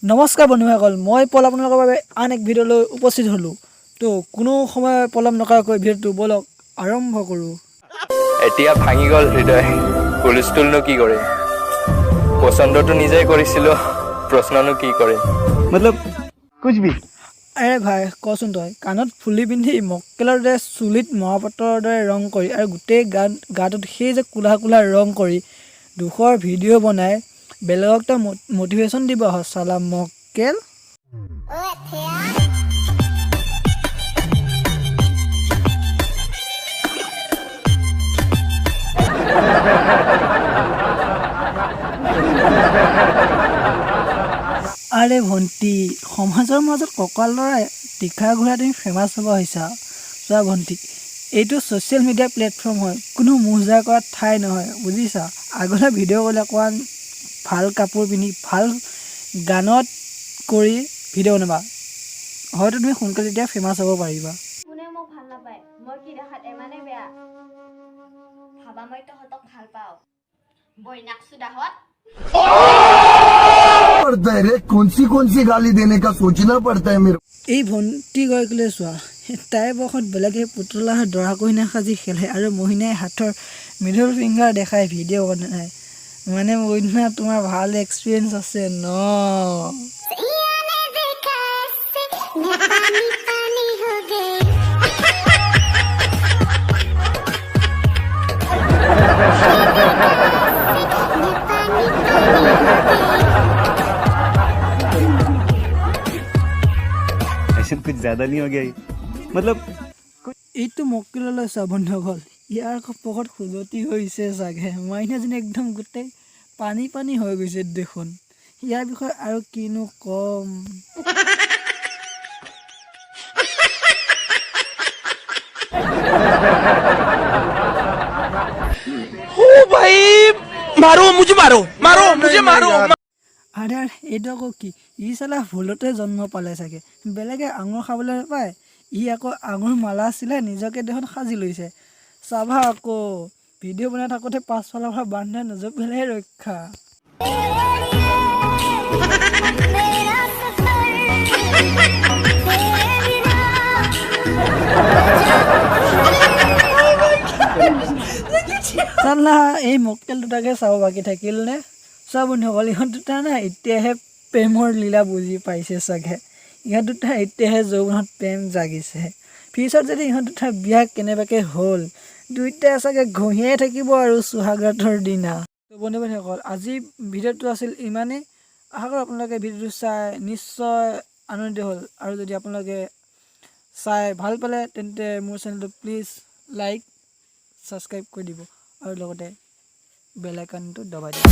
নমস্কাৰ বন্ধুসকল, মই পল আপোনালোকৰ বাবে আন এক ভিডিঅ'লৈ উপস্থিত হ'লোঁ। তো কোনো সময় পলম নকৰাকৈ ভিডিঅ'টো বলক আৰম্ভ কৰোঁ। এতিয়া ভাঙি গ'ল হৃদয়, হুলস্থুলনো কি কৰে? পচন্দটো নিজেই কৰিছিলোঁ, প্ৰশ্ননো কি কৰে? मतलब कुछ भी। আৰে ভাই কচোন তই, কাণত ফুলি পিন্ধি মক্কেলৰ দৰে চুলিত মৰাপাটৰ দৰে ৰং কৰি আৰু গোটেই গাটোত সেই যে কোলা কোলা ৰং কৰি দুখৰ ভিডিঅ' বনাই বেলেগক তই মটিভেশ্যন দিব চালা মক্কেল। আৰে ভণ্টি, সমাজৰ মাজত কঁকাল লৰাই তীখা ঘূৰাই তুমি ফেমাছ হ'ব হৈছা। চোৱা ভণ্টি, এইটো ছ'চিয়েল মিডিয়া প্লেটফৰ্ম হয়, কোনো মোহজাৰ কৰা ঠাই নহয়, বুজিছা। আগতে ভিডিঅ' কৰিলে অকণমান ভাল কাপোৰ পিন্ধি ভাল গানত কৰি ভিডিঅ' বনাবা, হয়তো তুমি সোনকালে তেতিয়া ফেমাছ হ'ব পাৰিবা। কোনে মোক ভাল নাপায়? মই কি দেখাত এমানে বেয়া? ভাবা মই তহঁতক ভাল পাওঁ। বইনাক চুদাহত पड़ता है रे, कौन सी गाली देने का सोचना पड़ता है मेरे। এই ভণ্টি গৰাকীলৈ চোৱা, তাইৰ বয়সত বেলেগে পুতলা দৰা কইনা সাজি খেলে আৰু মহিলাই হাতৰ মিডল ফিংগাৰ দেখাই ভিডিঅ' বনাই। মানে মহিনা তোমাৰ ভাল এক্সপিৰিয়েঞ্চ আছে ন। ऐसे कुछ ज्यादा नहीं हो गया ये? मतलब এইটো মক্কেললৈ চোৱা বন্ধুসকল, ইয়াৰ পকত খুজতি হৈছে চাগে। মাইনাজনী একদম গোটেই পানী পানী হৈ গৈছে দেখোন। ইয়াৰ বিষয়ে আৰু কিনো ক'ম। আৰে এইটো আকৌ কি? ই চালা ভুলতে জন্ম পালে চাগে, বেলেগে আঙুৰ খাবলৈ নাপায়, ই আকৌ আঙুৰ মালা আছিলে নিজকে দেখোন সাজি লৈছে। চাবা আকৌ ভিডিঅ' বনাই থাকোঁতে পাছফালৰ পৰা বান্ধে নজপিলেহে ৰক্ষা। চালা এই মক্কেল দুটাকে চাব বাকী থাকিল নে? চোৱা বন্ধুসকল, ইহঁত দুটা না এতিয়াহে প্ৰেমৰ লীলা বুজি পাইছে চাগে। ইহঁত দুটা এতিয়াহে যৌৱনত প্ৰেম জাগিছে। ফিউচাৰত যদি ইহঁত দুটা বিয়া কেনেবাকৈ হ'ল, দুইটাই চাগে ঘঁহিয়াই থাকিব আৰু চুহাগৰাতৰ দিনা। তো বন্ধুসকল, আজি ভিডিঅ'টো আছিল ইমানেই। আশা কৰোঁ আপোনালোকে ভিডিঅ'টো চাই নিশ্চয় আনন্দিত হ'ল, আৰু যদি আপোনালোকে চাই ভাল পালে তেন্তে মোৰ চেনেলটো প্লিজ লাইক ছাবস্ক্ৰাইব কৰি দিব আৰু লগতে বেল আইকনটো দবাই দিব।